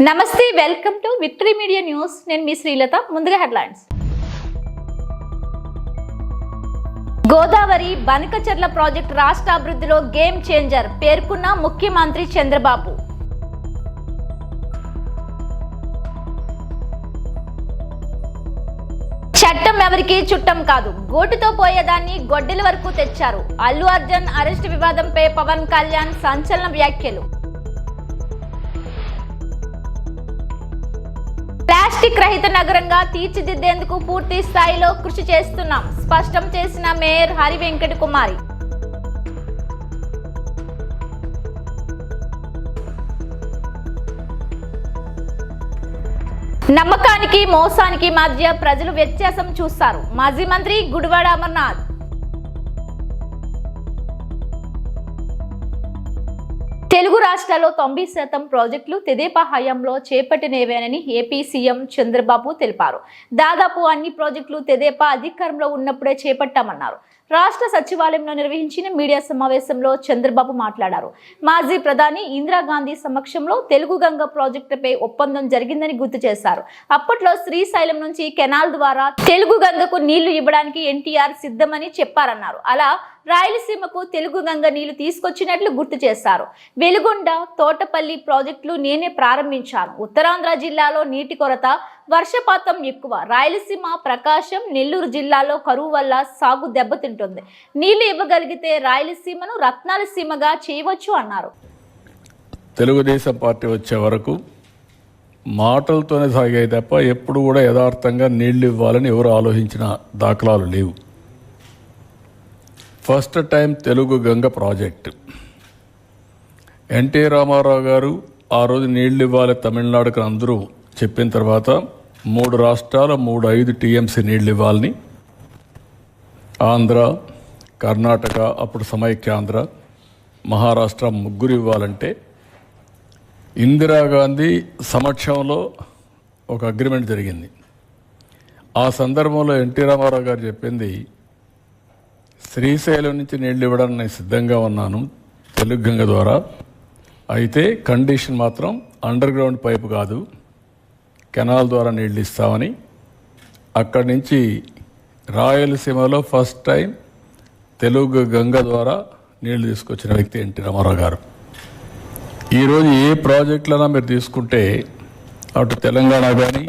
నమస్తే, welcome to victory media news. నేను మీ శ్రీలత. ముందుగా హెడ్లైన్స్. గోదావరి బనకచెర్ల ప్రాజెక్ట్ రాష్ట్ర అభివృద్ధిలో గేమ్ చేంజర్ పేర్కొన్న ముఖ్యమంత్రి చంద్రబాబు. చట్టం ఎవరికి చుట్టం కాదు, గోటుతో పోయేదాన్ని గొడ్డెల వరకు తెచ్చారు. అల్లు అర్జున్ అరెస్ట్ వివాదంపై పవన్ కళ్యాణ్ సంచలన వ్యాఖ్యలు. ప్లాస్టిక్ రహిత నగరంగా తీర్చిదిద్దేందుకు పూర్తి స్థాయిలో కృషి చేస్తున్నాం, స్పష్టం చేసిన మేయర్ హరి వెంకట కుమారి. నమ్మకానికి మోసానికి మధ్య ప్రజలు వ్యత్యాసం చూస్తారు. మాజీ మంత్రి గుడివాడ అమర్నాథ్. తెలుగు రాష్ట్రాల్లో 90% ప్రాజెక్టులు తెదేపా హయాంలో చేపట్టినవేనని ఏపీ సీఎం చంద్రబాబు తెలిపారు. దాదాపు అన్ని ప్రాజెక్టులు తెదేపా అధికారంలో ఉన్నప్పుడే చేపట్టామన్నారు. రాష్ట్ర సచివాలయంలో నిర్వహించిన మీడియా సమావేశంలో చంద్రబాబు మాట్లాడారు. మాజీ ప్రధాని ఇందిరాగాంధీ సమక్షంలో తెలుగు గంగ ప్రాజెక్టుపై ఒప్పందం జరిగిందని గుర్తు చేశారు. అప్పట్లో శ్రీశైలం నుంచి కెనాల్ ద్వారా తెలుగు గంగకు నీళ్లు ఇవ్వడానికి ఎన్టీఆర్ సిద్ధమని చెప్పారన్నారు. అలా రాయలసీమకు తెలుగు గంగ నీళ్లు తీసుకొచ్చినట్లు గుర్తు చేశారు. వెలుగొండ, తోటపల్లి ప్రాజెక్టులు నేనే ప్రారంభించాను. ఉత్తరాంధ్ర జిల్లాలో నీటి కొరత, వర్షపాతం ఎక్కువ. రాయలసీమ, ప్రకాశం, నెల్లూరు జిల్లాలో కరువు వల్ల సాగు దెబ్బతింటుంది. నీళ్లు ఇవ్వగలిగితే రాయలసీమను రత్నాలసీమగా చేయవచ్చు అన్నారు. తెలుగుదేశం పార్టీ వచ్చే వరకు మాటలతోనే సాగాయి తప్ప ఎప్పుడు కూడా యథార్థంగా నీళ్లు ఇవ్వాలని ఎవరు ఆలోచించిన దాఖలాలు లేవు. First time Telugu Ganga project N T Rama Rao గారు ఆ రోజు నీళ్లు ఇవ్వాలి తమిళనాడుకు అందరూ చెప్పిన తర్వాత 3 రాష్ట్రాలు 5 టీఎంసీ నీళ్లు ఇవ్వాలని ఆంధ్ర, కర్ణాటక, అప్పుడు సమైక్యాంధ్ర, మహారాష్ట్ర ముగ్గురు ఇవ్వాలంటే ఇందిరాగాంధీ సమక్షంలో ఒక అగ్రిమెంట్ జరిగింది. ఆ సందర్భంలో ఎన్టీ రామారావు గారు చెప్పింది, శ్రీశైలం నుంచి నీళ్లు ఇవ్వడానికి నేను సిద్ధంగా ఉన్నాను తెలుగు గంగ ద్వారా, అయితే కండిషన్ మాత్రం అండర్ గ్రౌండ్ పైపు కాదు, కెనాల్ ద్వారా నీళ్లు ఇస్తామని. అక్కడి నుంచి రాయలసీమలో ఫస్ట్ టైం తెలుగు గంగ ద్వారా నీళ్లు తీసుకొచ్చిన వ్యక్తి ఎన్టీ రామారావు గారు. ఈరోజు ఏ ప్రాజెక్టులైనా మీరు తీసుకుంటే అటు తెలంగాణ కానీ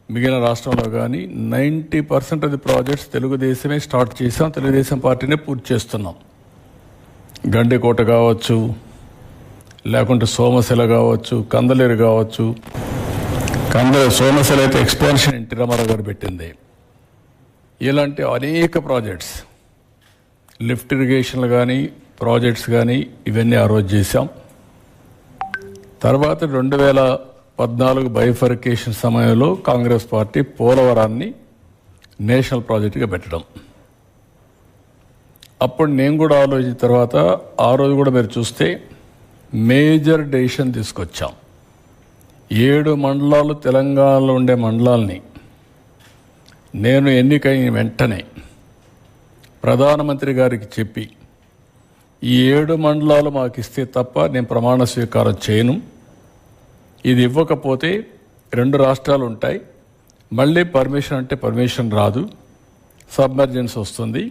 మిగిలిన రాష్ట్రంలో కానీ 90% ఆఫ్ ది ప్రాజెక్ట్స్ తెలుగుదేశమే స్టార్ట్ చేసాం, తెలుగుదేశం పార్టీనే పూర్తి చేస్తున్నాం. గండికోట కావచ్చు, లేకుంటే సోమశిల కావచ్చు, కందలేరు కావచ్చు. సోమశిల అయితే ఎక్స్పాన్షన్ ఎన్టీ రామారావు గారు పెట్టింది. ఇలాంటి అనేక ప్రాజెక్ట్స్, లిఫ్ట్ ఇరిగేషన్లు కానీ ప్రాజెక్ట్స్ కానీ ఇవన్నీ ఆ రోజు చేశాం. తర్వాత 2014 బైఫర్కేషన్ సమయంలో కాంగ్రెస్ పార్టీ పోలవరాన్ని నేషనల్ ప్రాజెక్టుగా పెట్టడం. అప్పుడు నేను కూడా ఆలోచించిన తర్వాత ఆ రోజు కూడా మీరు చూస్తే మేజర్ డెసిషన్ తీసుకొచ్చాం. 7 మండలాలు తెలంగాణలో ఉండే మండలాల్ని నేను ఎన్నికైన వెంటనే ప్రధానమంత్రి గారికి చెప్పి ఈ 7 మండలాలు మాకు ఇస్తే తప్ప నేను ప్రమాణ స్వీకారం చేయను, ఇది ఇవ్వకపోతే 2 రాష్ట్రాలు ఉంటాయి, మళ్ళీ పర్మిషన్ అంటే పర్మిషన్ రాదు, సబ్మర్జెన్స్ వస్తుంది,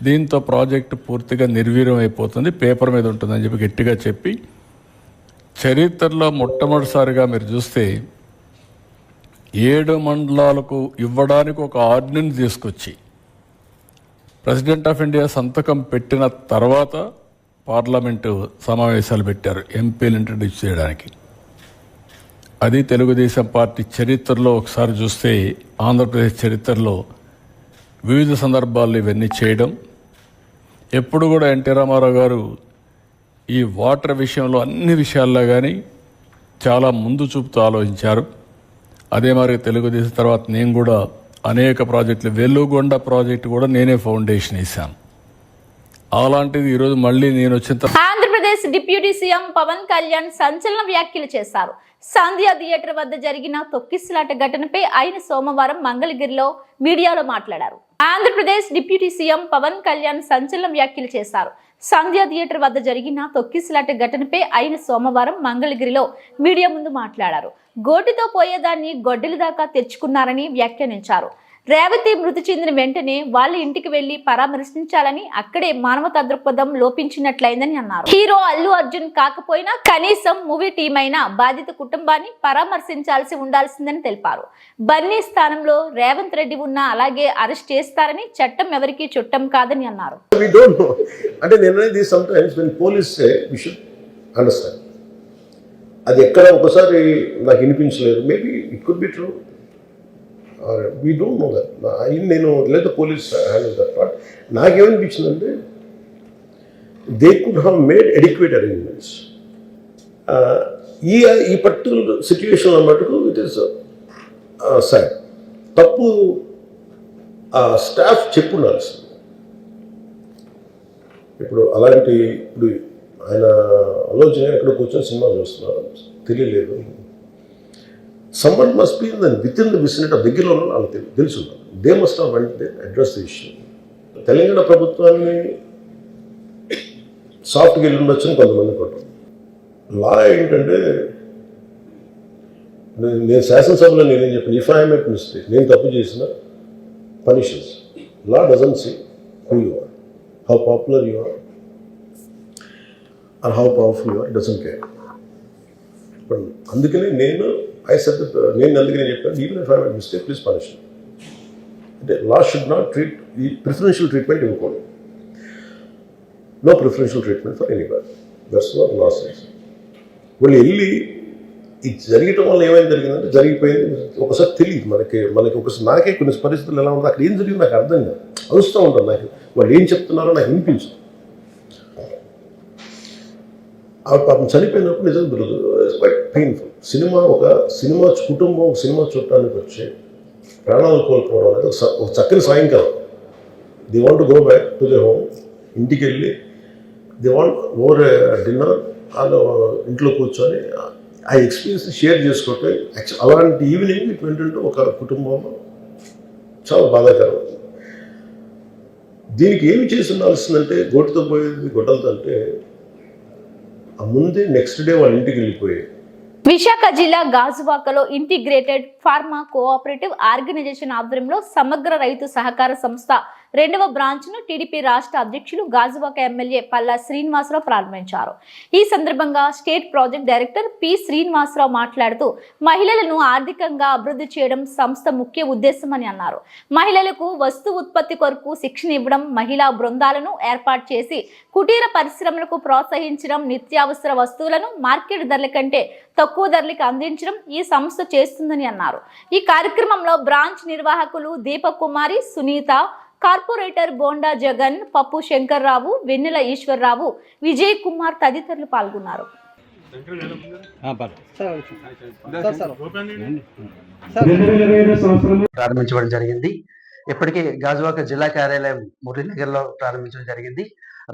దీంతో ప్రాజెక్టు పూర్తిగా నిర్వీర్యం అయిపోతుంది, పేపర్ మీద ఉంటుందని చెప్పి గట్టిగా చెప్పి చరిత్రలో మొట్టమొదటిసారిగా మీరు చూస్తే 7 మండలాలకు ఇవ్వడానికి ఒక ఆర్డినెన్స్ తీసుకొచ్చి ప్రెసిడెంట్ ఆఫ్ ఇండియా సంతకం పెట్టిన తర్వాత పార్లమెంటు సమావేశాలు పెట్టారు ఎంపీలు ఇంట్రడ్యూస్ చేయడానికి. అది తెలుగుదేశం పార్టీ చరిత్రలో ఒకసారి చూస్తే ఆంధ్రప్రదేశ్ చరిత్రలో వివిధ సందర్భాల్లో ఇవన్నీ చేయడం. ఎప్పుడు కూడా ఎన్టీ రామారావు గారు ఈ వాటర్ విషయంలో అన్ని విషయాల్లో కానీ చాలా ముందు చూపుతూ ఆలోచించారు. అదే మరి తెలుగుదేశం తర్వాత నేను కూడా అనేక ప్రాజెక్టులు, వెలుగొండ ప్రాజెక్టు కూడా నేనే ఫౌండేషన్ వేశాను. అలాంటిది ఈరోజు మళ్ళీ నేను వచ్చిన ఆంధ్రప్రదేశ్ డిప్యూటీ సీఎం పవన్ కళ్యాణ్ సంచలన వ్యాఖ్యలు చేశారు. సంధ్య థియేటర్ వద్ద జరిగిన తొక్కిసలాట ఘటనపై ఆయన సోమవారం మంగళగిరిలో మీడియాలో మాట్లాడారు. ఆంధ్రప్రదేశ్ డిప్యూటీ సీఎం పవన్ కళ్యాణ్ సంచలన వ్యాఖ్యలు చేశారు. సంధ్యా థియేటర్ వద్ద జరిగిన తొక్కిసలాట ఘటనపై ఆయన సోమవారం మంగళగిరిలో మీడియా ముందు మాట్లాడారు. గోటితో పోయేదాన్ని గొడ్డలి దాకా తెచ్చుకున్నారని వ్యాఖ్యానించారు. రేవతి మృతి చెందిన వెంటనే వాళ్ళ ఇంటికి వెళ్లి పరామర్శించాలని, అక్కడే మానవతా దృక్పథం లోపించినట్లయిందని అన్నారు. హీరో అల్లు అర్జున్ కాకపోయినా కనీసం మూవీ టీం అయినా బాధిత కుటుంబాన్ని పరామర్శించాల్సి ఉండాల్సిందని తెలిపారు. బన్నీ స్థానంలో రేవంత్ రెడ్డి ఉన్నా అలాగే అరెస్ట్ చేస్తారని, చట్టం ఎవరికీ చుట్టం కాదని అన్నారు. అంటే నేను sometimes when police say we should understand. అది ఎక్కడ ఒకసారి నాకు వినిపించలేదు. Maybe it could be true. We don't know that. నేను లేదా పోలీస్ హ్యాండిల్ దట్ పార్ట్. నాకేమనిపించిందంటే they could have made adequate arrangements. ఈ పర్టికులర్ సిచ్యువేషన్లో మటుకు ఇట్ ఈస్ సాడ్. తప్పు స్టాఫ్ చెప్పుండాల్సింది. ఇప్పుడు అలాంటి ఇప్పుడు ఆయన ఆలోచన ఎక్కడ కూర్చొని సినిమా చూస్తున్నారు తెలియలేదు. Someone must be with in the vicinity దగ్గరలో ఉన్న వాళ్ళకి తెలుసు. They must have vent they address the issue. Telangana ప్రభుత్వాన్ని సాఫ్ట్గా వెళ్ళి ఉండొచ్చని కొంతమంది పట్టారు. లా ఏంటంటే నేను శాసనసభలో నేనేం చెప్పాను, ఇఫ్ ఐ మేక్ మిస్టేక్, నేను తప్పు చేసిన punishes. Law doesn't say who you are, how popular you are are how powerful you are, doesn't care. అందుకనే నేను అందుకనే చెప్పాను, even if I make mistake please punish. అంటే లా షుడ్ నాట్ ట్రీట్ ఈ preferential treatment ఇవ్వకూడదు. No preferential treatment for anybody. That's what law says. వాళ్ళు వెళ్ళి ఇది జరగటం వల్ల ఏమైనా జరిగిందంటే జరిగిపోయింది. ఒకసారి తెలియదు మనకి ఒకసారి నాకే కొన్ని పరిస్థితులు ఎలా ఉందో అక్కడ ఏం జరిగింది నాకు అర్థం కాదు. అరుస్తూ ఉంటాను. నాకు వాళ్ళు ఏం చెప్తున్నారో నాకు వినిపించదు. పాపం చనిపోయినప్పుడు నిజం దొరకదు. It's quite painful. సినిమా కుటుంబం సినిమా చూడటానికి వచ్చి ప్రాణాలు కోల్పోవడం అనేది ఒక చక్కని సాయంకాలం. They want to go back to they home. ఇంటికి వెళ్ళి దే వాంట్ ఓవర్ డిన్నర్ వాళ్ళు ఇంట్లో కూర్చొని ఆ ఎక్స్పీరియన్స్ షేర్ చేసుకోవటం. అలాంటి ఈవినింగ్ ఇట్ ఏంటంటే ఒక కుటుంబంలో చాలా బాధాకరం. దీనికి ఏమి చేసి ఉండాల్సిందంటే గోటితో పోయేది గొడ్డలతో అంటే ఆ ముందే నెక్స్ట్ డే వాళ్ళ ఇంటికి వెళ్ళిపోయాయి. విశాఖ జిల్లా గాజువాకలో ఇంటిగ్రేటెడ్ ఫార్మా కోఆపరేటివ్ ఆర్గనైజేషన్ ఆధ్వర్యంలో సమగ్ర రైతు సహకార సంస్థ 2వ బ్రాంచ్ను టీడీపీ రాష్ట్ర అధ్యక్షులు గాజువాక ఎమ్మెల్యే పల్లా శ్రీనివాసరావు ప్రారంభించారు. ఈ సందర్భంగా state project director P Srinivasa Rao మాట్లాడుతూ మహిళలను ఆర్థికంగా అభివృద్ధి చేయడం సంస్థ ముఖ్య ఉద్దేశమని అన్నారు. మహిళలకు వస్తు ఉత్పత్తి కొరకు శిక్షణ ఇవ్వడం, మహిళా బృందాలను ఏర్పాటు చేసి కుటీర పరిశ్రమలకు ప్రోత్సహించడం, నిత్యావసర వస్తువులను మార్కెట్ ధరల కంటే తక్కువ ధరలకు అందించడం ఈ సంస్థ చేస్తుందని అన్నారు. ఈ కార్యక్రమంలో బ్రాంచ్ నిర్వాహకులు దీపక్ కుమారి, సునీత, కార్పొరేటర్ బోండా జగన్, పప్పు శంకర్రావు, వెన్నెల ఈశ్వర్రావు, విజయ్ కుమార్ తదితరులు పాల్గొన్నారు. ప్రారంభించడం జరిగింది. ఇప్పటికే గాజువాక జిల్లా కార్యాలయం మురళీనగర్లో ప్రారంభించడం జరిగింది.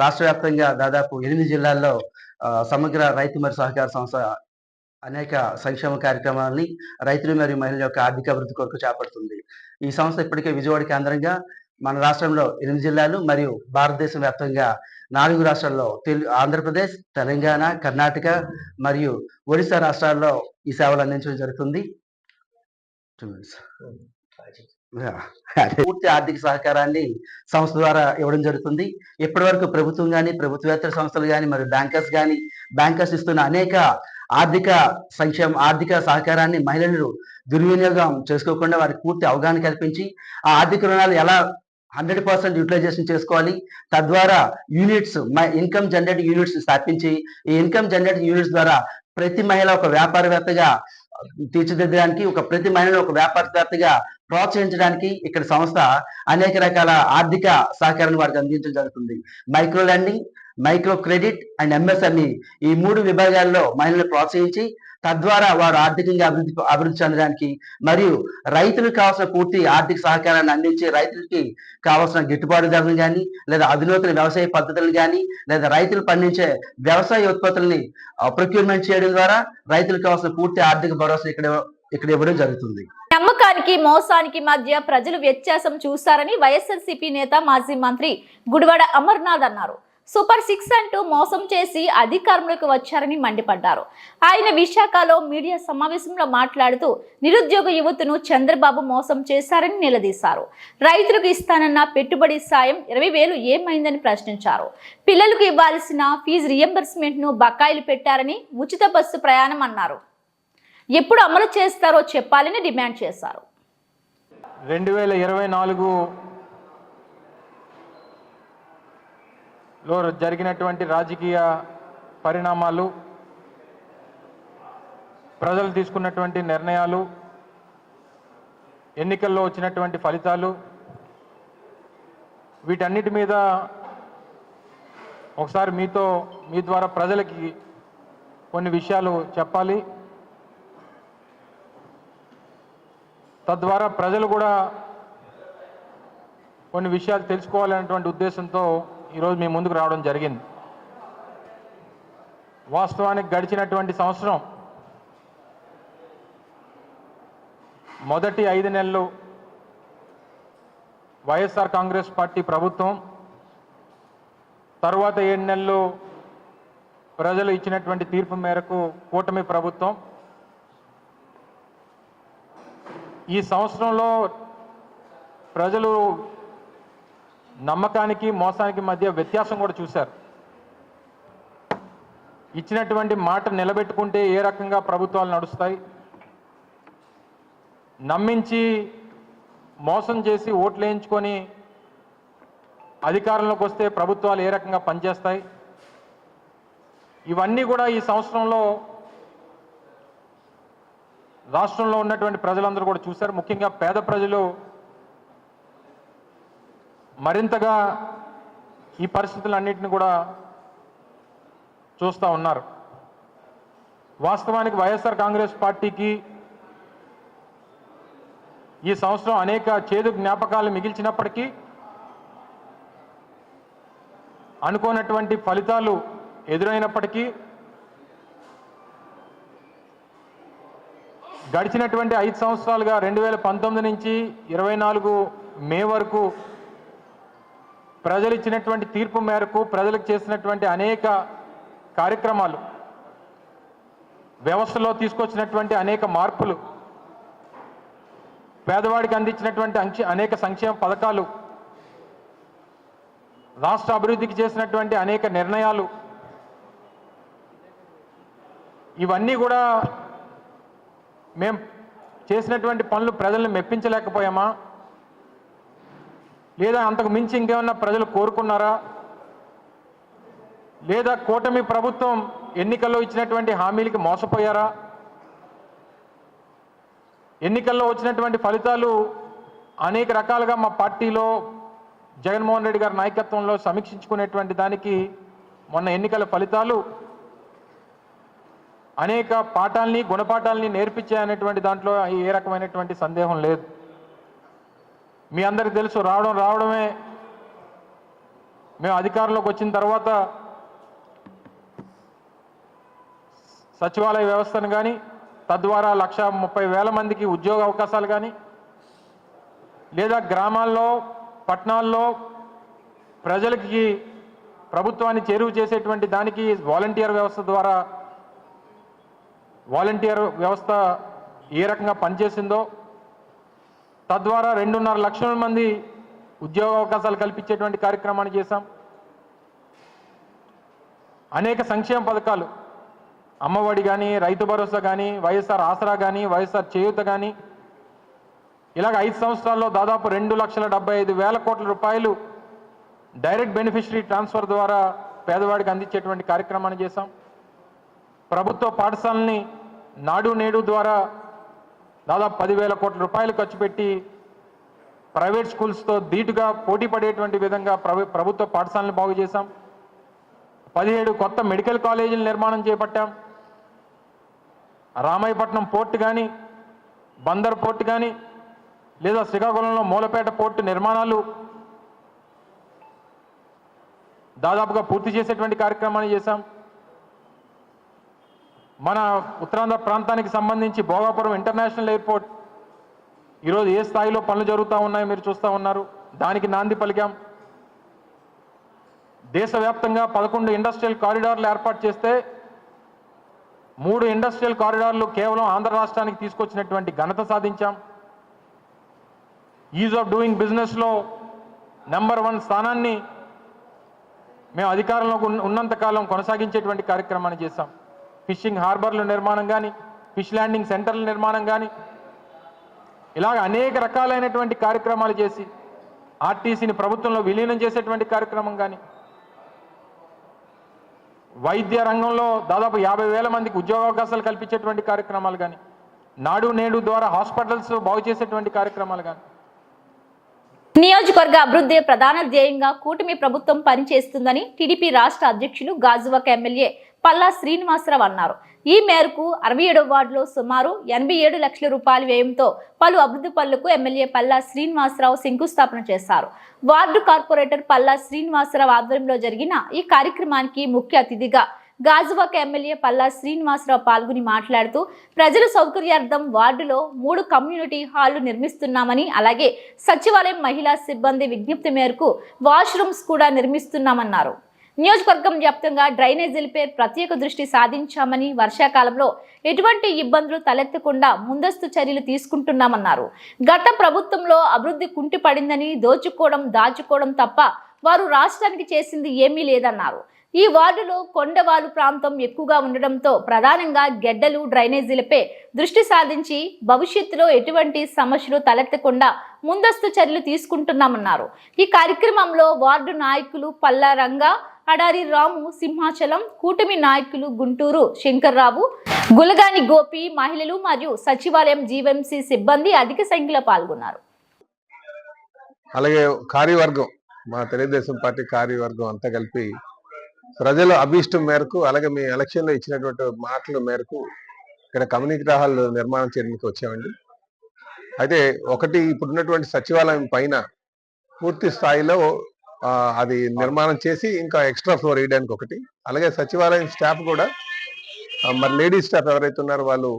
రాష్ట్ర వ్యాప్తంగా దాదాపు 8 జిల్లాల్లో సమగ్ర రైతు మరియు సహకార సంస్థ అనేక సంక్షేమ కార్యక్రమాలని రైతులు మరియు మహిళల యొక్క ఆర్థిక అభివృద్ధి కొరకు చేపడుతుంది. ఈ సంస్థ ఇప్పటికే విజయవాడ కేంద్రంగా మన రాష్ట్రంలో 8 జిల్లాలు మరియు భారతదేశం వ్యాప్తంగా 4 రాష్ట్రాల్లో ఆంధ్రప్రదేశ్, తెలంగాణ, కర్ణాటక మరియు ఒడిశా రాష్ట్రాల్లో ఈ సేవలు అందించడం జరుగుతుంది. పూర్తి ఆర్థిక సహకారాన్ని సంస్థ ద్వారా ఇవ్వడం జరుగుతుంది. ఇప్పటి వరకు ప్రభుత్వం కానీ, ప్రభుత్వేతర సంస్థలు కానీ మరియు బ్యాంకర్స్ ఇస్తున్న అనేక ఆర్థిక సహకారాన్ని మహిళలు దుర్వినియోగం చేసుకోకుండా వారికి పూర్తి అవగాహన కల్పించి ఆ ఆర్థిక రుణాలు ఎలా 100% యూటిలైజేషన్ చేసుకోవాలి, తద్వారా ఇన్కమ్ జనరేటింగ్ యూనిట్స్ స్థాపించి ఈ ఇన్కమ్ జనరేటింగ్ యూనిట్స్ ద్వారా ప్రతి మహిళ ఒక వ్యాపారవేత్తగా తీర్చిదిద్దడానికి, ప్రతి మహిళను ఒక వ్యాపారవేత్తగా ప్రోత్సహించడానికి ఇక్కడ సంస్థ అనేక రకాల ఆర్థిక సహకారాన్ని వారికి అందించడం జరుగుతుంది. Micro lending, micro credit and MSME ఈ 3 విభాగాల్లో మహిళలను ప్రోత్సహించి తద్వారా వారు ఆర్థికంగా అభివృద్ధి చెందడానికి మరియు రైతులకు కావాల్సిన పూర్తి ఆర్థిక సహకారాన్ని అందించి రైతులకి కావాల్సిన గిట్టుబాటు ధరలు కానీ లేదా అధునాతన వ్యవసాయ పద్ధతులను కానీ లేదా రైతులు పండించే వ్యవసాయ ఉత్పత్తుల్ని ప్రొక్యూర్మెంట్ చేయడం ద్వారా రైతులకు కావాల్సిన పూర్తి ఆర్థిక భరోసా ఇక్కడ ఇవ్వడం జరుగుతుంది. నమ్మకానికి మోసానికి మధ్య ప్రజలు వ్యత్యాసం చూస్తారని వైఎస్ఆర్సీపీ నేత మాజీ మంత్రి గుడివాడ అమర్నాథ్ అన్నారు. సూపర్ 6 అంటూ మోసం చేసి అధికారంలోకి వచ్చారని మండిపడ్డారు. ఆయన విశాఖలో మీడియా సమావేశంలో మాట్లాడుతూ నిరుద్యోగ యువతను చంద్రబాబు మోసం చేశారని నిలదీశారు. రైతులకు ఇస్తానన్న పెట్టుబడి సాయం 20,000 ఏమైందని ప్రశ్నించారు. పిల్లలకు ఇవ్వాల్సిన ఫీజు రియంబర్స్మెంట్ ను బకాయిలు పెట్టారని, ఉచిత బస్సు ప్రయాణం అన్నారు. ఎప్పుడు అమలు చేస్తారో చెప్పాలని డిమాండ్ చేశారు. 2024 లో జరిగినటువంటి రాజకీయ పరిణామాలు, ప్రజలు తీసుకున్నటువంటి నిర్ణయాలు, ఎన్నికల్లో వచ్చినటువంటి ఫలితాలు, వీటన్నిటి మీద ఒకసారి మీ ద్వారా ప్రజలకి కొన్ని విషయాలు చెప్పాలి. తద్వారా ప్రజలు కూడా కొన్ని విషయాలు తెలుసుకోవాలనేటువంటి ఉద్దేశంతో ఈరోజు మీ ముందుకు రావడం జరిగింది. వాస్తవానికి గడిచినటువంటి సంవత్సరం మొదటి 5 నెలలు వైఎస్ఆర్ కాంగ్రెస్ పార్టీ ప్రభుత్వం, తరువాత 7 నెలలు ప్రజలు ఇచ్చినటువంటి తీర్పు మేరకు కూటమి ప్రభుత్వం. ఈ సంవత్సరంలో ప్రజలు నమ్మకానికి మోసానికి మధ్య వ్యత్యాసం కూడా చూశారు. ఇచ్చినటువంటి మాట నిలబెట్టుకుంటే ఏ రకంగా ప్రభుత్వాలు నడుస్తాయి, నమ్మించి మోసం చేసి ఓట్లు వేయించుకొని అధికారంలోకి వస్తే ప్రభుత్వాలు ఏ రకంగా పనిచేస్తాయి, ఇవన్నీ కూడా ఈ సంవత్సరంలో రాష్ట్రంలో ఉన్నటువంటి ప్రజలందరూ కూడా చూశారు. ముఖ్యంగా పేద ప్రజలు మరింతగా ఈ పరిస్థితులన్నింటినీ కూడా చూస్తూ ఉన్నారు. వాస్తవానికి వైఎస్ఆర్ కాంగ్రెస్ పార్టీకి ఈ సంవత్సరం అనేక చేదు జ్ఞాపకాలు మిగిల్చినప్పటికీ అనుకోనటువంటి ఫలితాలు ఎదురైనప్పటికీ గడిచినటువంటి 5 సంవత్సరాలుగా 2019 నుంచి 24 మే వరకు ప్రజలు ఇచ్చినటువంటి తీర్పు మేరకు ప్రజలకు చేసినటువంటి అనేక కార్యక్రమాలు, వ్యవస్థలో తీసుకొచ్చినటువంటి అనేక మార్పులు, పేదవాడికి అందించినటువంటి అనేక సంక్షేమ పథకాలు, రాష్ట్ర అభివృద్ధికి చేసినటువంటి అనేక నిర్ణయాలు, ఇవన్నీ కూడా మేము చేసినటువంటి పనులు ప్రజల్ని మెప్పించలేకపోయామా, లేదా అంతకు మించి ఇంకేమన్నా ప్రజలు కోరుకున్నారా, లేదా కూటమి ప్రభుత్వం ఎన్నికల్లో ఇచ్చినటువంటి హామీలకి మోసపోయారా, ఎన్నికల్లో వచ్చినటువంటి ఫలితాలు అనేక రకాలుగా మా పార్టీలో జగన్మోహన్ రెడ్డి గారి నాయకత్వంలో సమీక్షించుకునేటువంటి దానికి మొన్న ఎన్నికల ఫలితాలు అనేక పాఠాలని, గుణపాఠాలని నేర్పించాయనేటువంటి దాంట్లో ఏ రకమైనటువంటి సందేహం లేదు. మీ అందరికీ తెలుసు, రావడమే మేము అధికారంలోకి వచ్చిన తర్వాత సచివాలయ వ్యవస్థను కానీ, తద్వారా 130,000 మందికి ఉద్యోగ అవకాశాలు కానీ, లేదా గ్రామాల్లో, పట్టణాల్లో ప్రజలకి ప్రభుత్వాన్ని చేరువ చేసేటువంటి దానికి వాలంటీర్ వ్యవస్థ ద్వారా, వాలంటీర్ వ్యవస్థ ఏ రకంగా పనిచేసిందో, తద్వారా 2.5 లక్షల మంది ఉద్యోగ అవకాశాలు కల్పించేటువంటి కార్యక్రమాన్ని చేశాం. అనేక సంక్షేమ పథకాలు, అమ్మఒడి కానీ, రైతు భరోసా కానీ, వైఎస్ఆర్ ఆసరా కానీ, వైఎస్ఆర్ చేయూత కానీ, ఇలాగ 5 సంవత్సరాల్లో దాదాపు 2,75,000 కోట్ల రూపాయలు డైరెక్ట్ బెనిఫిషరీ ట్రాన్స్ఫర్ ద్వారా పేదవాడికి అందించేటువంటి కార్యక్రమాన్ని చేశాం. ప్రభుత్వ పాఠశాలని నాడు నేడు ద్వారా దాదాపు 10,000 కోట్ల రూపాయలు ఖర్చు పెట్టి ప్రైవేట్ స్కూల్స్తో ధీటుగా పోటీ పడేటువంటి విధంగా ప్రభుత్వ పాఠశాలను బాగు చేశాం. 17 కొత్త మెడికల్ కాలేజీల నిర్మాణం చేపట్టాం. రామాయపట్నం పోర్టు కానీ, బందర్ పోర్టు కానీ, లేదా శ్రీకాకుళంలో మూలపేట పోర్టు నిర్మాణాలు దాదాపుగా పూర్తి చేసేటువంటి కార్యక్రమాన్ని చేశాం. మన ఉత్తరాంధ్ర ప్రాంతానికి సంబంధించి భోగాపురం ఇంటర్నేషనల్ ఎయిర్పోర్ట్ ఈరోజు ఏ స్థాయిలో పనులు జరుగుతూ ఉన్నాయో మీరు చూస్తూ ఉన్నారు. దానికి నాంది పలికాం. దేశవ్యాప్తంగా 11 ఇండస్ట్రియల్ కారిడార్లు ఏర్పాటు చేస్తే 3 ఇండస్ట్రియల్ కారిడార్లు కేవలం ఆంధ్ర రాష్ట్రానికి తీసుకొచ్చినటువంటి ఘనత సాధించాం. ఈజ్ ఆఫ్ డూయింగ్ బిజినెస్లో నెంబర్ 1 స్థానాన్ని మేము అధికారంలో ఉన్నంతకాలం కొనసాగించేటువంటి కార్యక్రమాన్ని చేశాం. ఫిషింగ్ హార్బర్ల నిర్మాణం కానీ, ఫిష్ ల్యాండింగ్ సెంటర్ల నిర్మాణం కానీ, ఇలాగ అనేక రకాలైనటువంటి కార్యక్రమాలు చేసి ఆర్టీసీని ప్రభుత్వంలో విలీనం చేసేటువంటి కార్యక్రమం కానీ, వైద్య రంగంలో దాదాపు 50,000 మందికి ఉద్యోగావకాశాలు కల్పించేటువంటి కార్యక్రమాలు కానీ, నాడు నేడు ద్వారా హాస్పిటల్స్ బాగు చేసేటువంటి కార్యక్రమాలు కానీ. నియోజకవర్గ అభివృద్ధి ప్రధాన ధ్యేయంగా కూటమి ప్రభుత్వం పనిచేస్తుందని టీడీపీ రాష్ట్ర అధ్యక్షులు గాజువాక ఎమ్మెల్యే పల్లా శ్రీనివాసరావు అన్నారు. ఈ మేరకు 67వ వార్డులో సుమారు 87 లక్షల రూపాయల వ్యయంతో పలు అభివృద్ధి పనులకు ఎమ్మెల్యే పల్లా శ్రీనివాసరావు శంకుస్థాపన చేశారు. వార్డు కార్పొరేటర్ పల్లా శ్రీనివాసరావు ఆధ్వర్యంలో జరిగిన ఈ కార్యక్రమానికి ముఖ్య అతిథిగా గాజువాక ఎమ్మెల్యే పల్లా శ్రీనివాసరావు పాల్గొని మాట్లాడుతూ ప్రజల సౌకర్యార్థం వార్డులో 3 కమ్యూనిటీ హాళ్లు నిర్మిస్తున్నామని, అలాగే సచివాలయం మహిళా సిబ్బంది విజ్ఞప్తి మేరకు వాష్రూమ్స్ కూడా నిర్మిస్తున్నామన్నారు. నియోజకవర్గం వ్యాప్తంగా డ్రైనేజీలపై ప్రత్యేక దృష్టి సాధించామని, వర్షాకాలంలో ఎటువంటి ఇబ్బందులు తలెత్తకుండా ముందస్తు చర్యలు తీసుకుంటున్నామన్నారు. గత ప్రభుత్వంలో అభివృద్ధి కుంటిపడిందని, దోచుకోవడం దాచుకోవడం తప్ప వారు రాష్ట్రానికి చేసింది ఏమీ లేదన్నారు. ఈ వార్డులో కొండవాలు ప్రాంతం ఎక్కువగా ఉండడంతో ప్రధానంగా గెడ్డలు, డ్రైనేజీలపై దృష్టి సాధించి భవిష్యత్తులో ఎటువంటి సమస్యలు తలెత్తకుండా ముందస్తు చర్యలు తీసుకుంటున్నామన్నారు. ఈ కార్యక్రమంలో వార్డు నాయకులు పల్లా రంగా, అడారి రాము, సింహాచలం, కూటమి నాయకులు గుంటూరు శంకర్రావు, గులగాని గోపి, మహిళలు మరియు సచివాలయం జీవీఎంసీ సిబ్బంది అధిక సంఖ్యలో పాల్గొన్నారు. అలాగే కార్యవర్గం, మా తెలుగుదేశం పార్టీ కార్యవర్గం అంతా కలిపి ప్రజల అభీష్టం మేరకు, అలాగే మీ ఎలక్షన్లో ఇచ్చినటువంటి మాటల మేరకు ఇక్కడ కమ్యూనిటీ హాల్ నిర్మాణం చేయడానికి వచ్చామండి. అయితే ఒకటి ఇప్పుడున్నటువంటి సచివాలయం పైన పూర్తి స్థాయిలో అది నిర్మాణం చేసి ఇంకా ఎక్స్ట్రా ఫ్లోర్ వేయడానికి ఒకటి, అలాగే సచివాలయం స్టాఫ్ కూడా మరి లేడీస్ స్టాఫ్ ఎవరైతే ఉన్నారో వాళ్ళు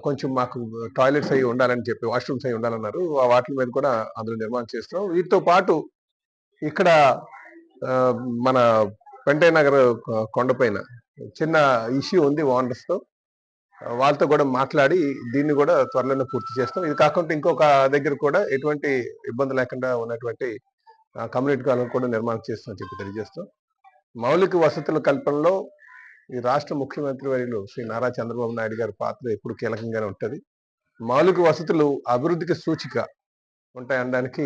కొంచెం మాకు టాయిలెట్స్ అవి ఉండాలని చెప్పి, వాష్రూమ్స్ అవి ఉండాలన్నారు. ఆ వాటి మీద కూడా అందులో నిర్మాణం చేస్తున్నాం. వీటితో పాటు ఇక్కడ మన వెంకయ్య నగర్ కొండపైన చిన్న ఇష్యూ ఉంది ఓనర్స్తో, వాళ్ళతో కూడా మాట్లాడి దీన్ని కూడా త్వరలోనే పూర్తి చేస్తాం. ఇది కాకుండా ఇంకొక దగ్గర కూడా ఎటువంటి ఇబ్బంది లేకుండా ఉన్నటువంటి కమ్యూనిటీ కాలనీ కూడా నిర్మాణం చేస్తామని చెప్పి తెలియజేస్తాం. మౌలిక వసతుల కల్పనలో ఈ రాష్ట్ర ముఖ్యమంత్రి వర్యులు శ్రీ నారా చంద్రబాబు నాయుడు గారి పాత్ర ఎప్పుడు కీలకంగానే ఉంటుంది. మౌలిక వసతులు అభివృద్ధికి సూచిక ఉంటాయనడానికి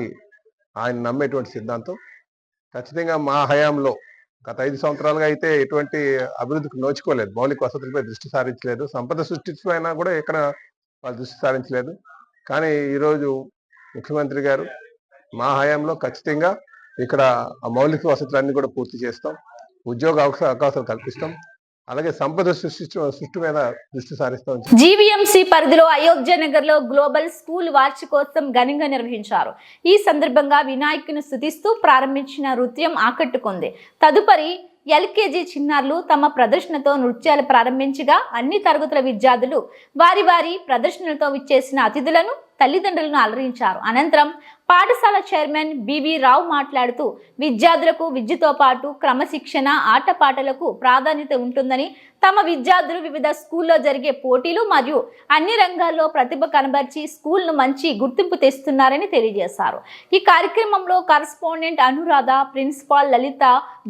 ఆయన నమ్మేటువంటి సిద్ధాంతం. ఖచ్చితంగా మా హయాంలో గత 5 సంవత్సరాలుగా అయితే ఎటువంటి అభివృద్ధికి నోచుకోలేదు, మౌలిక వసతులపై దృష్టి సారించలేదు, సంపద సృష్టించమైనా కూడా ఎక్కడ వాళ్ళు దృష్టి సారించలేదు. కానీ ఈరోజు ముఖ్యమంత్రి గారు మా హయాంలో ఖచ్చితంగా ఇక్కడ ఆ మౌలిక వసతులన్నీ కూడా పూర్తి చేస్తాం, ఉద్యోగ అవకాశాలు కల్పిస్తాం, అలాగే సంపద సృష్టి మీద దృష్టి సారిస్తాం. జీవీఎంసీ పరిధిలో అయోధ్య నగర్ లో గ్లోబల్ స్కూల్ వార్షికోత్సవం ఘనంగా నిర్వహించారు. ఈ సందర్భంగా వినాయకుని స్తుతిస్తూ ప్రారంభించిన నృత్యం ఆకట్టుకుంది. తదుపరి ఎల్కేజీ చిన్నారులు తమ ప్రదర్శనతో నృత్యాలు ప్రారంభించగా అన్ని తరగతుల విద్యార్థులు వారి వారి ప్రదర్శనలతో విచ్చేసిన అతిథులను, తల్లిదండ్రులను అలరించారు. అనంతరం పాఠశాల చైర్మన్ బివి రావు మాట్లాడుతూ విద్యార్థులకు విద్యతో పాటు క్రమశిక్షణ, ఆటపాటలకు ప్రాధాన్యత ఉంటుందని, తమ విద్యార్థులు వివిధ స్కూల్లో జరిగే పోటీలు మరియు అన్ని రంగాల్లో ప్రతిభ కనబర్చి స్కూల్ను మంచి గుర్తింపు తెస్తున్నారని తెలియజేశారు. ఈ కార్యక్రమంలో కరస్పాండెంట్ అనురాధ, ప్రిన్సిపాల్ లలిత,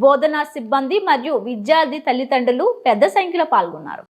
బోధనా సిబ్బంది మరియు విద్యార్థి తల్లిదండ్రులు పెద్ద సంఖ్యలో పాల్గొన్నారు.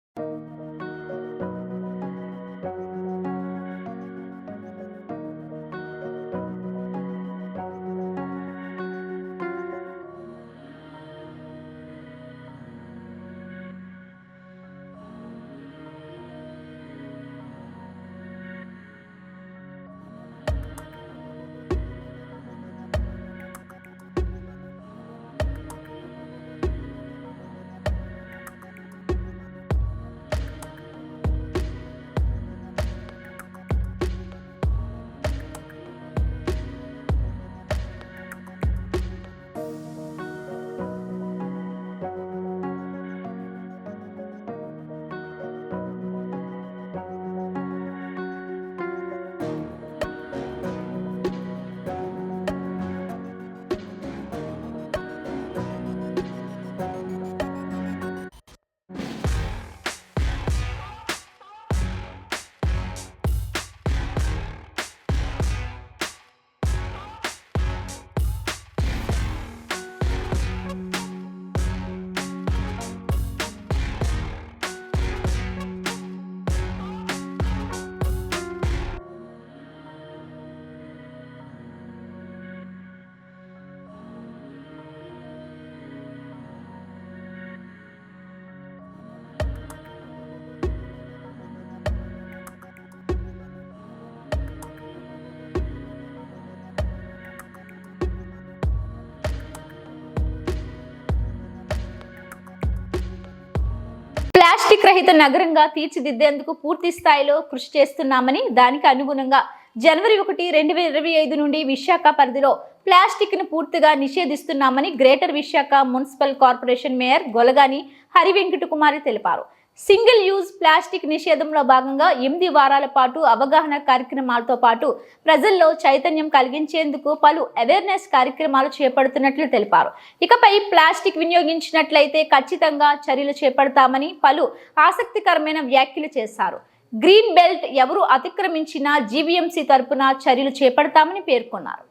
రహిత నగరంగా తీర్చిదిద్దేందుకు పూర్తి స్థాయిలో కృషి చేస్తున్నామని, దానికి అనుగుణంగా జనవరి 1, 2025 నుండి విశాఖ పరిధిలో ప్లాస్టిక్ ను పూర్తిగా నిషేధిస్తున్నామని greater Visakha municipal corporation mayor Golagani Harivenkata Kumari తెలిపారు. సింగిల్ యూజ్ ప్లాస్టిక్ నిషేధంలో భాగంగా 8 వారాల పాటు అవగాహన కార్యక్రమాలతో పాటు ప్రజల్లో చైతన్యం కలిగించేందుకు పలు అవేర్నెస్ కార్యక్రమాలు చేపడుతున్నట్లు తెలిపారు. ఇకపై ప్లాస్టిక్ వినియోగించినట్లయితే ఖచ్చితంగా చర్యలు చేపడతామని పలు ఆసక్తికరమైన వ్యాఖ్యలు చేశారు. గ్రీన్ బెల్ట్ ఎవరు అతిక్రమించినా జీవీఎంసీ తరపున చర్యలు చేపడతామని పేర్కొన్నారు.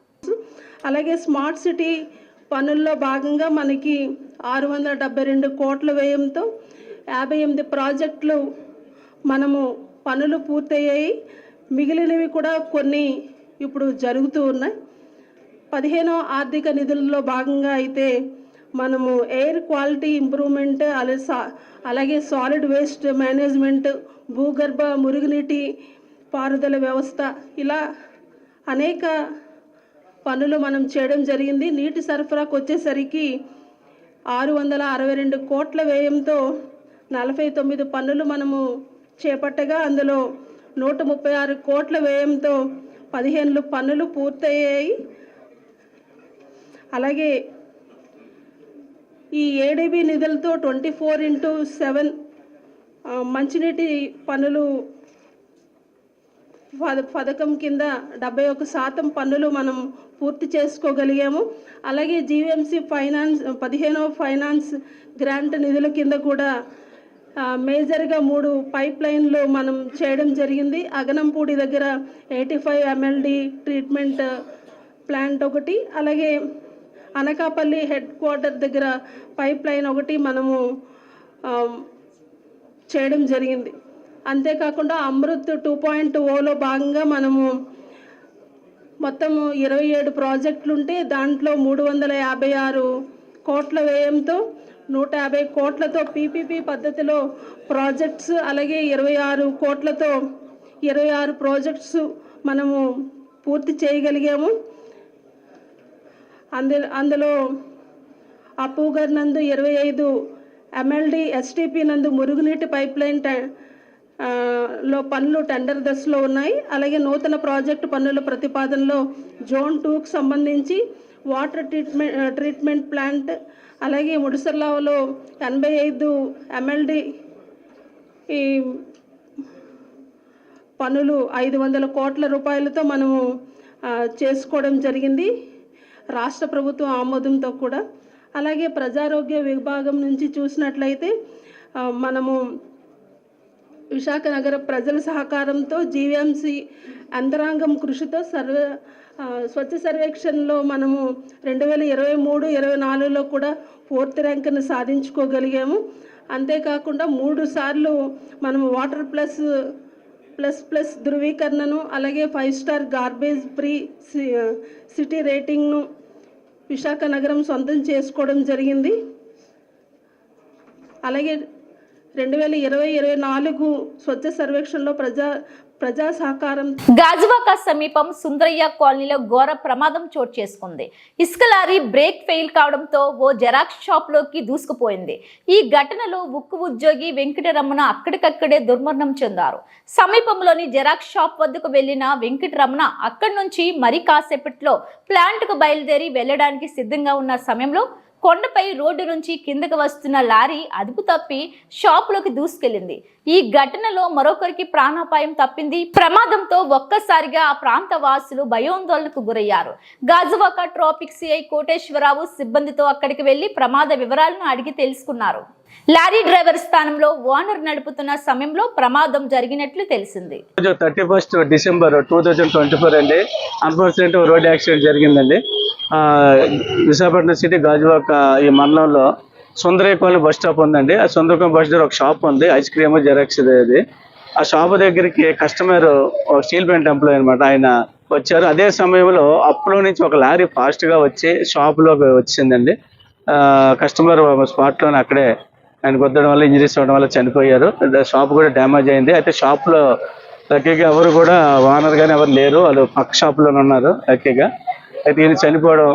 అలాగే స్మార్ట్ సిటీ పనుల్లో భాగంగా మనకి 672 కోట్ల వ్యయంతో 58 ప్రాజెక్టులు మనము పనులు పూర్తయ్యాయి. మిగిలినవి కూడా కొన్ని ఇప్పుడు జరుగుతూ ఉన్నాయి. 15వ ఆర్థిక నిధులలో భాగంగా అయితే మనము ఎయిర్ క్వాలిటీ ఇంప్రూవ్మెంట్, అలాగే సాలిడ్ వేస్ట్ మేనేజ్మెంట్, భూగర్భ మురుగునీటి పారుదల వ్యవస్థ, ఇలా అనేక పనులు మనం చేయడం జరిగింది. నీటి సరఫరాకు వచ్చేసరికి 662 కోట్ల వ్యయంతో 49 పనులు మనము చేపట్టగా అందులో 136 కోట్ల వ్యయంతో 15 పనులు పూర్తయ్యాయి. అలాగే ఈ ఏడీబీ నిధులతో 24/7 మంచినీటి పనులు పథకం కింద 71% పనులు మనం పూర్తి చేసుకోగలిగాము. అలాగే జీవీఎంసీ ఫైనాన్స్ 15వ ఫైనాన్స్ గ్రాంట్ నిధుల కింద కూడా మేజర్గా 3 పైప్ లైన్లు మనం చేయడం జరిగింది. అగనంపూడి దగ్గర 85 MLD ట్రీట్మెంట్ ప్లాంట్ ఒకటి, అలాగే అనకాపల్లి హెడ్ క్వార్టర్ దగ్గర పైప్ లైన్ ఒకటి మనము చేయడం జరిగింది. అంతేకాకుండా అమృత్ 2.0లో భాగంగా మనము మొత్తము 27 ప్రాజెక్టులు ఉంటే దాంట్లో 356 కోట్ల వ్యయంతో 150 కోట్లతో పీపీపీ పద్ధతిలో ప్రాజెక్ట్స్, అలాగే 26 కోట్లతో 26 ప్రాజెక్ట్స్ మనము పూర్తి చేయగలిగాము. అందులో అప్పూగర్ నందు 25 MLD STP నందు మురుగునీటి పైప్ లైన్ లో పనులు టెండర్ దశలో ఉన్నాయి. అలాగే నూతన ప్రాజెక్టు పనుల ప్రతిపాదనలో జోన్ 2కు సంబంధించి వాటర్ ట్రీట్మెంట్ ప్లాంట్, అలాగే ముడిసర్లావలో 85 MLD ఈ పనులు 500 కోట్ల రూపాయలతో మనము చేసుకోవడం జరిగింది రాష్ట్ర ప్రభుత్వం ఆమోదంతో కూడా. అలాగే ప్రజారోగ్య విభాగం నుంచి చూసినట్లయితే మనము విశాఖ నగర ప్రజల సహకారంతో జీవీఎంసీ యంత్రాంగం కృషితో స్వచ్ఛ సర్వేక్షణలో మనము 2023-24లో కూడా 4th ర్యాంకును సాధించుకోగలిగాము. అంతేకాకుండా 3 సార్లు మనము వాటర్ ప్లస్ ధృవీకరణను, అలాగే 5 స్టార్ గార్బేజ్ ఫ్రీ సిటీ రేటింగ్ను విశాఖ నగరం సొంతం చేసుకోవడం జరిగింది. అలాగే 2020-24 స్వచ్ఛ సర్వేక్షణలో ప్రజా సహకారం. గాజువాక సమీపం సుందరయ్య కాలనీలో ఘోర ప్రమాదం చోటు చేసుకుంది. ఇసుక లారీ బ్రేక్ ఫెయిల్ కావడంతో ఓ జెరాక్స్ షాప్ లోకి దూసుకుపోయింది. ఈ ఘటనలో ఉక్కు ఉద్యోగి వెంకటరమణ అక్కడికక్కడే దుర్మరణం చెందారు. సమీపంలోని జెరాక్స్ షాప్ వద్దకు వెళ్లిన వెంకటరమణ అక్కడి నుంచి మరి కాసేపట్లో ప్లాంట్ కు బయలుదేరి వెళ్లడానికి సిద్ధంగా ఉన్న సమయంలో కొండపై రోడ్డు నుంచి కిందకు వస్తున్న లారీ అదుపు తప్పి షాపులోకి దూసుకెళ్లింది. ఈ ఘటనలో మరొకరికి ప్రాణాపాయం తప్పింది. ప్రమాదంతో ఒక్కసారిగా ఆ ప్రాంత వాసులు భయాందోళనకు గురయ్యారు. గాజువాక ట్రాఫిక్ సిఐ కోటేశ్వరరావు సిబ్బందితో అక్కడికి వెళ్లి ప్రమాద వివరాలను అడిగి తెలుసుకున్నారు. లారీ డ్రైవర్ స్థానంలో ఓనర్ నడుపుతున్న సమయంలో ప్రమాదం జరిగినట్లు తెలిసింది. 31 డిసెంబర్ 2024 అండి అన్ఫార్చునేట్ రోడ్ యాక్సిడెంట్ జరిగిందండి. విశాఖపట్నం సిటీ గాజువాక ఈ మండలంలో సుందరయ్య కాలనీ బస్ స్టాప్ ఉందండి. ఆ సుందరయ్య బస్ దగ్గర ఒక షాప్ ఉంది, ఐస్ క్రీమ్ జెరాక్స్ అది. ఆ షాప్ దగ్గరికి కస్టమర్ ఒక స్టీల్ ప్లాంట్ ఎంప్లాయీ అనమాట, ఆయన వచ్చారు. అదే సమయంలో అప్పులో నుంచి ఒక లారీ ఫాస్ట్గా వచ్చి షాప్లోకి వచ్చిందండి. కస్టమర్ స్పాట్లోనే అక్కడే ఆయన కొద్దడం వల్ల ఇంజరీస్ అవ్వడం వల్ల చనిపోయారు. షాప్ కూడా డ్యామేజ్ అయింది. అయితే షాప్లో లక్కీగా ఎవరు కూడా ఓనర్ కానీ ఎవరు లేరు, వాళ్ళు పక్క షాప్లోనే ఉన్నారు లక్కీగా. అయితే ఈయన చనిపోవడం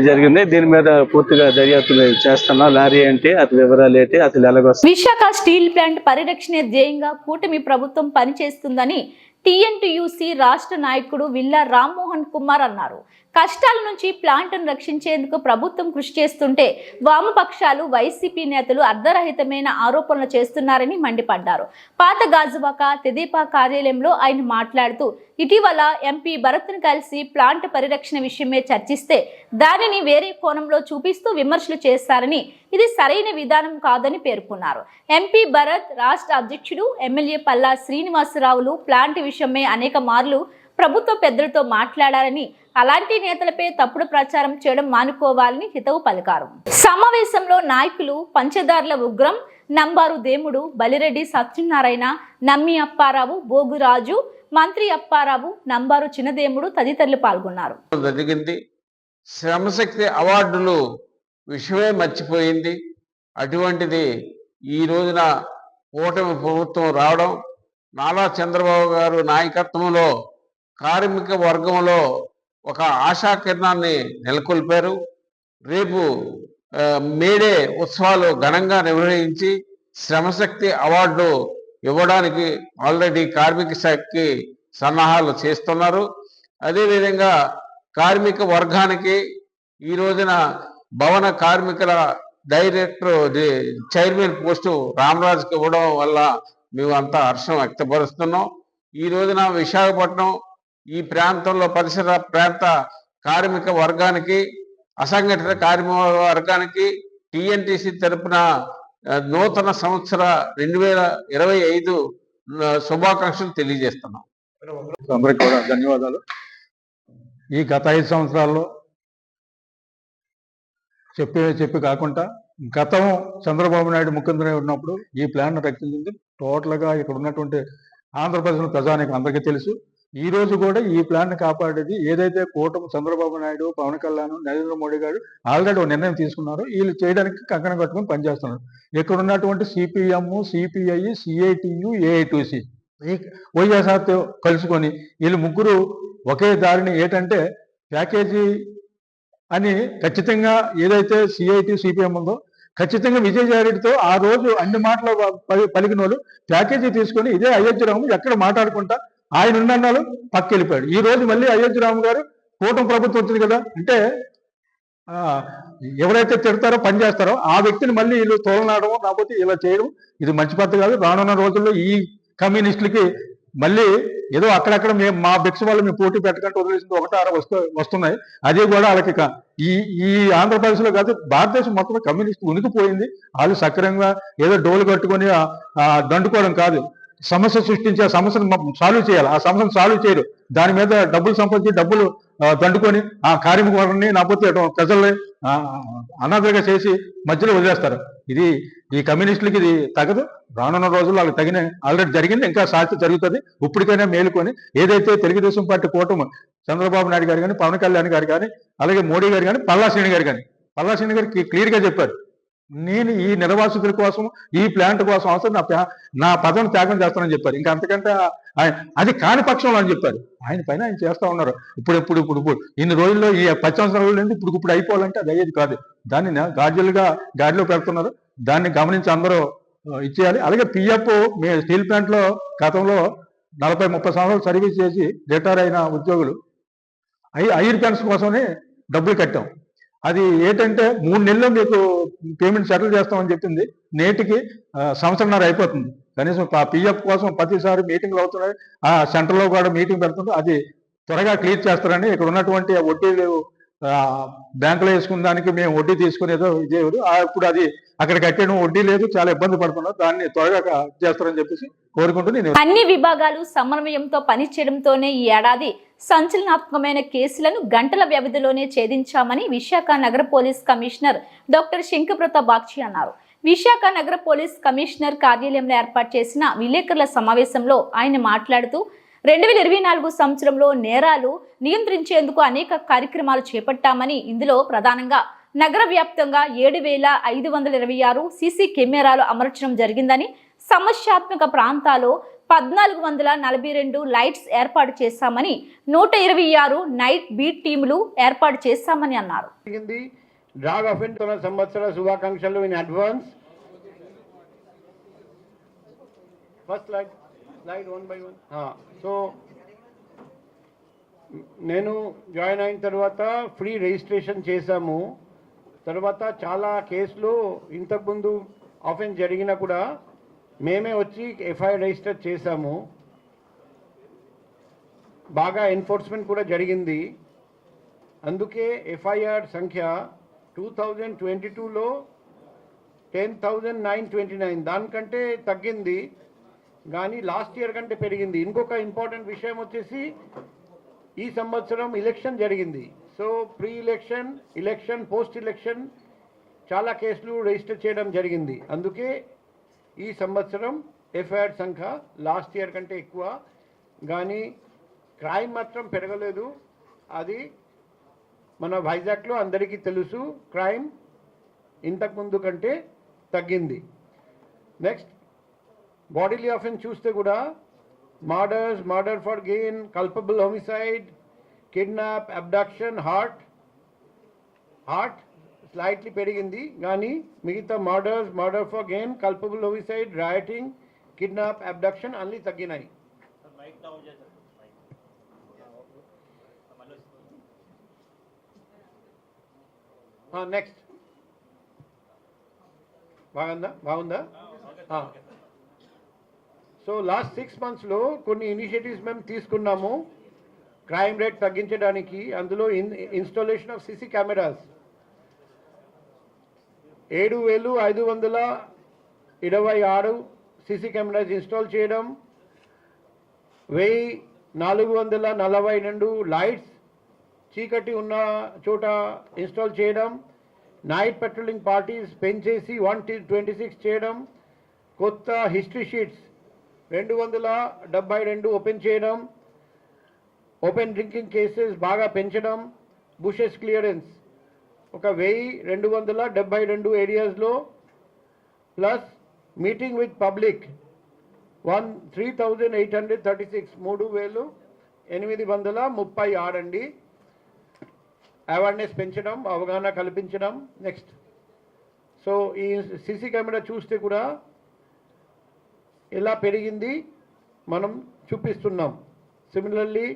జరిగింది. దీని మీద పూర్తిగా దర్యాప్తు చేస్తున్నాం. లారీ ఏంటి, అతని వివరాలు ఏంటి, అసలు ఎలాగొస్తుంది. విశాఖ స్టీల్ ప్లాంట్ పరిరక్షణే ధ్యేయంగా కూటమి ప్రభుత్వం పనిచేస్తుందని టీఎన్టీయూసీ రాష్ట్ర నాయకుడు విల్లా రామ్మోహన్ కుమార్ అన్నారు. కష్టాల నుంచి ప్లాంట్ను రక్షించేందుకు ప్రభుత్వం కృషి చేస్తుంటే వామపక్షాలు వైసీపీ నేతలు అర్ధరహితమైన ఆరోపణలు చేస్తున్నారని మండిపడ్డారు. పాత గాజువాక తెదేపా కార్యాలయంలో ఆయన మాట్లాడుతూ ఇటీవల ఎంపీ భరత్ను కలిసి ప్లాంట్ పరిరక్షణ విషయమే చర్చిస్తే దానిని వేరే కోణంలో చూపిస్తూ విమర్శలు చేస్తారని, ఇది సరైన విధానం కాదని పేర్కొన్నారు. ఎంపీ భరత్, రాష్ట్ర అధ్యక్షుడు ఎమ్మెల్యే పల్లా శ్రీనివాసరావులు ప్లాంట్ విషయమే అనేక మార్లు ప్రభుత్వ పెద్దలతో మాట్లాడారని, అలాంటి నేతలపై తప్పుడు ప్రచారం చేయడం మానుకోవాలని హితవు పలికారు. సమావేశంలో నాయకులు పంచదార్ల ఉగ్రం, నంబారు దేముడు, బలిరెడ్డి సత్యనారాయణ, నమ్మి అప్పారావు, బోగురాజు, మంత్రి అప్పారావు, నంబారు చిన్నదేముడు తదితరులు పాల్గొన్నారు. జరిగింది. శ్రమశక్తి అవార్డులు విషయమే మర్చిపోయింది. అటువంటిది ఈ రోజున కూటమి ప్రభుత్వం రావడం, నారా చంద్రబాబు గారు నాయకత్వంలో కార్మిక వర్గంలో ఒక ఆశాకిరణాన్ని నెలకొల్పారు. రేపు మేడే ఉత్సవాలు ఘనంగా నిర్వహించి శ్రమశక్తి అవార్డు ఇవ్వడానికి ఆల్రెడీ కార్మిక శాఖకి సన్నాహాలు చేస్తున్నారు. అదేవిధంగా కార్మిక వర్గానికి ఈ రోజున భవన కార్మికుల డైరెక్టర్ చైర్మన్ పోస్టు రామరాజుకి ఇవ్వడం వల్ల మేము అంతా హర్షం వ్యక్తపరుస్తున్నాం. ఈ రోజున విశాఖపట్నం ఈ ప్రాంతంలో పరిసర ప్రాంత కార్మిక వర్గానికి, అసంఘటిత కార్మిక వర్గానికి టీఎన్టీసీ తరపున నూతన సంవత్సర 2025 శుభాకాంక్షలు తెలియజేస్తున్నాం. అందరికీ కూడా ధన్యవాదాలు. ఈ గత 5 సంవత్సరాల్లో చెప్పి కాకుండా గతం చంద్రబాబు నాయుడు ముఖ్యమంత్రి ఉన్నప్పుడు ఈ ప్లాన్ రక్షించింది టోటల్గా ఇక్కడ ఉన్నటువంటి ఆంధ్రప్రదేశ్ ప్రజానికి అందరికీ తెలుసు. ఈ రోజు కూడా ఈ ప్లాన్ కాపాడేది ఏదైతే కూటమి చంద్రబాబు నాయుడు, పవన్ కళ్యాణ్, నరేంద్ర మోడీ గారు ఆల్రెడీ ఒక నిర్ణయం తీసుకున్నారు. వీళ్ళు చేయడానికి కంకణం కట్టుకుని పనిచేస్తున్నారు. ఇక్కడ ఉన్నటువంటి సిపిఎం, సిపిఐ, సిఐటియు, ఏఐటిసి ఈ వైఎస్ఆర్తో కలుసుకొని వీళ్ళు ముగ్గురు ఒకే దారిని ఏంటంటే ప్యాకేజీ అని ఖచ్చితంగా ఏదైతే సిఐటి, సిపిఎం ఉందో ఖచ్చితంగా విజయసాయిరెడ్డితో ఆ రోజు అన్ని మాటలు పలికిన వాళ్ళు ప్యాకేజీ తీసుకొని ఇదే అయోధ్య రాము ఎక్కడ మాట్లాడుకుంటా ఆయన ఉన్నన్నాళ్ళు పక్క వెళ్ళిపోయాడు. ఈ రోజు మళ్ళీ అయోధ్య రాము గారు కూటమి ప్రభుత్వం వచ్చింది కదా అంటే ఎవరైతే తిడతారో పని చేస్తారో ఆ వ్యక్తిని మళ్ళీ వీళ్ళు తోలనాడడం, లేకపోతే ఇలా చేయడం ఇది మంచి పద్ధతి కాదు. రానున్న రోజుల్లో ఈ కమ్యూనిస్టులకి మళ్ళీ ఏదో అక్కడక్కడ మేము మా భిక్ష వాళ్ళు మేము పోటీ పెట్టకంటే వదిలేసింది 1-6 వస్తున్నాయి. అది కూడా వాళ్ళకి ఈ ఆంధ్రప్రదేశ్లో కాదు భారతదేశం మొత్తం కమ్యూనిస్ట్ ఉనికిపోయింది. వాళ్ళు సక్రమంగా ఏదో డోలు కట్టుకొని దండుకోవడం కాదు, సమస్య సృష్టించి ఆ సమస్యను సాల్వ్ చేయాలి. ఆ సమస్యను సాల్వ్ చేయరు. దాని మీద డబ్బులు సంపాదించి డబ్బులు దండుకొని ఆ కార్మిక వర్గాన్ని లేకపోతే ప్రజల్ని అనాథగా చేసి మధ్యలో వదిలేస్తారు. ఇది ఈ కమ్యూనిస్టులకి ఇది తగదు. రానున్న రోజుల్లో వాళ్ళకి తగిన ఆల్రెడీ జరిగింది, ఇంకా సాధ్యత జరుగుతుంది. ఇప్పటికైనా మేలుకొని ఏదైతే తెలుగుదేశం పార్టీ కూటమి చంద్రబాబు నాయుడు గారు కానీ, పవన్ కళ్యాణ్ గారు కానీ, అలాగే మోడీ గారు కానీ, పల్లా శ్రీని గారు కానీ, పల్లా శ్రీని గారికి క్లియర్గా చెప్పారు, నేను ఈ నిర్వాసితుల కోసం ఈ ప్లాంట్ కోసం అవసరం నా పదవిని త్యాగం చేస్తానని చెప్పారు. ఇంకా అంతకంటే అది కాని పక్షంలో అని చెప్పారు. ఆయన పైన ఆయన చేస్తా ఉన్నారు. ఇప్పుడు ఇన్ని రోజుల్లో ఈ 10 సంవత్సరాల నుండి ఇప్పుడు అయిపోవాలంటే అది అయ్యేది కాదు. దాన్ని గాడిలో పెడుతున్నారు. దాన్ని గమనించి అందరూ ఇచ్చేయాలి. అలాగే పిఎఫ్ మేము స్టీల్ ప్లాంట్లో గతంలో 40-30 సంవత్సరాలు సర్వీస్ చేసి రిటైర్ అయిన ఉద్యోగులు ఐర్ పెన్షన్ కోసమే డబ్బులు కట్టాం. అది ఏంటంటే 3 నెలల్లో మీకు పేమెంట్ సెటిల్ చేస్తామని చెప్పింది. నేటికి 1.5 సంవత్సరం అయిపోతుంది. కనీసం పిఎఫ్ కోసం ప్రతిసారి మీటింగ్లు అవుతున్నాయి. ఆ సెంటర్లో కూడా మీటింగ్ పెడుతున్నారు. అది త్వరగా క్లియర్ చేస్తారని ఇక్కడ ఉన్నటువంటి వడ్డీలు బ్యాంకులో వేసుకున్న దానికి మేము వడ్డీ తీసుకునేదో ఇదేవారు. ఇప్పుడు అది అక్కడ కట్టడం వడ్డీ లేదు, చాలా ఇబ్బంది పడుతున్నారు. దాన్ని త్వరగా చేస్తారని చెప్పేసి కోరుకుంటూ నేను అన్ని విభాగాలు సమన్వయంతో పనిచేయడంతోనే ఈ ఏడాది సంచలనాత్మకమైన కేసులను గంటల వ్యవధిలోనే ఛేదించామని విశాఖ నగర police commissioner doctor Shankhabrata Bakshi అన్నారు. విశాఖ నగర పోలీస్ కమిషనర్ కార్యాలయంలో ఏర్పాటు చేసిన విలేకరుల సమావేశంలో ఆయన మాట్లాడుతూ 2024 సంవత్సరంలో నేరాలు నియంత్రించేందుకు అనేక కార్యక్రమాలు చేపట్టామని, ఇందులో ప్రధానంగా నగర వ్యాప్తంగా 7,526 సీసీ కెమెరాలు అమర్చడం జరిగిందని, సమస్యాత్మక ప్రాంతాల్లో 1442 లైట్స్ ఏర్పాటు చేశామని 126 నైట్ బీట్ టీములు ఏర్పాటు చేశామని అన్నారు. డ్రాగ్ అఫెన్స్ సంవత్సర శుభాకాంక్షలు in advance. First slide 1 by 1. So నేను జాయిన్ అయిన తర్వాత ఫ్రీ రిజిస్ట్రేషన్ చేశాము. తర్వాత చాలా కేసులు ఇంతకుముందు ఆఫెన్స్ జరిగినా కూడా మేమే వచ్చి ఎఫ్ఐఆర్ రిజిస్టర్ చేశాము. బాగా ఎన్ఫోర్స్మెంట్ కూడా జరిగింది. అందుకే ఎఫ్ఐఆర్ సంఖ్య 2022లో 10,929 దానికంటే తగ్గింది, కానీ లాస్ట్ ఇయర్ కంటే పెరిగింది. ఇంకొక ఇంపార్టెంట్ విషయం వచ్చేసి ఈ సంవత్సరం ఎలక్షన్ జరిగింది. So pre election, election, post election చాలా కేసులు రిజిస్టర్ చేయడం జరిగింది. అందుకే ఈ సంవత్సరం ఎఫ్ఐఆర్ సంఖ్య లాస్ట్ ఇయర్ కంటే ఎక్కువ, కానీ క్రైమ్ మాత్రం పెరగలేదు. అది మన వైజాగ్లో అందరికీ తెలుసు, క్రైమ్ ఇంతకుముందు కంటే తగ్గింది. నెక్స్ట్ బాడీలీ ఆఫెన్స్ చూస్తే కూడా murders, murder for gain, culpable homicide, kidnap, abduction, hurt slightly పెరిగింది, కానీ మిగతా murders, murder for gain, culpable homicide, rioting, kidnap, abduction అన్నీ తగ్గినాయి. నెక్స్ట్ బాగుందా? సో లాస్ట్ 6 monthsలో కొన్ని ఇనిషియేటివ్స్ మేము తీసుకున్నాము క్రైమ్ రేట్ తగ్గించడానికి. అందులో installation of CC cameras 7,526 CC cameras install చేయడం, 1,442 లైట్స్ చీకటి ఉన్న చోట ఇన్స్టాల్ చేయడం, నైట్ పెట్రోలింగ్ పార్టీస్ పెంచేసి 126 చేయడం, కొత్త హిస్టరీ షీట్స్ 272 ఓపెన్ చేయడం, ఓపెన్ డ్రింకింగ్ కేసెస్ బాగా పెంచడం, బుషెస్ క్లియరెన్స్ ఒక 1,272 ఏరియాస్లో, ప్లస్ మీటింగ్ విత్ పబ్లిక్ 3,836 3,836 అండి. అవేర్నెస్ పెంచడం, అవగాహన కల్పించడం. నెక్స్ట్ సో ఈ సీసీ కెమెరా చూస్తే కూడా ఎలా పెరిగింది మనం చూపిస్తున్నాం. Similarly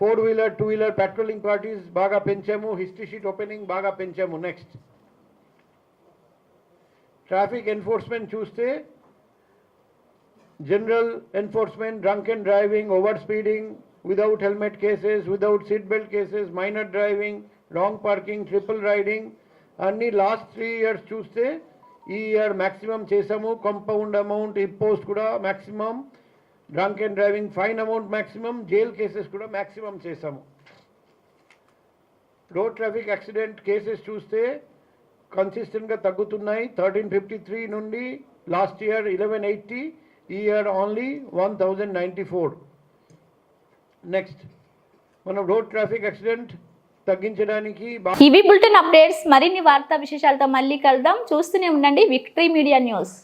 4-wheeler, 2-wheeler patrolling parties బాగా పెంచాము, హిస్టరీ షీట్ ఓపెనింగ్ బాగా పెంచాము. నెక్స్ట్ ట్రాఫిక్ ఎన్ఫోర్స్మెంట్ చూస్తే general enforcement, drunk and driving, over speeding, without helmet cases, without seat belt cases, minor driving, wrong parking, triple riding అన్నీ last 3 years చూస్తే ఈ year maximum చేసాము. Compound amount imposed కూడా maximum, drunk and driving fine amount maximum, jail cases కూడా maximum చేసాము. Road traffic accident cases చూస్తే కన్సిస్టెంట్గా తగ్గుతున్నాయి. 1353 నుండి లాస్ట్ ఇయర్ 1180, ఈ ఇయర్ ఓన్లీ 1094. నెక్స్ట్ మనం రోడ్ ట్రాఫిక్ యాక్సిడెంట్ తగ్గించడానికి ఇవి బులెటిన్ అప్డేట్స్. మరిన్ని వార్తా విశేషాలతో మళ్ళీ కలుద్దాం. చూస్తూనే ఉండండి విక్టరీ మీడియా న్యూస్.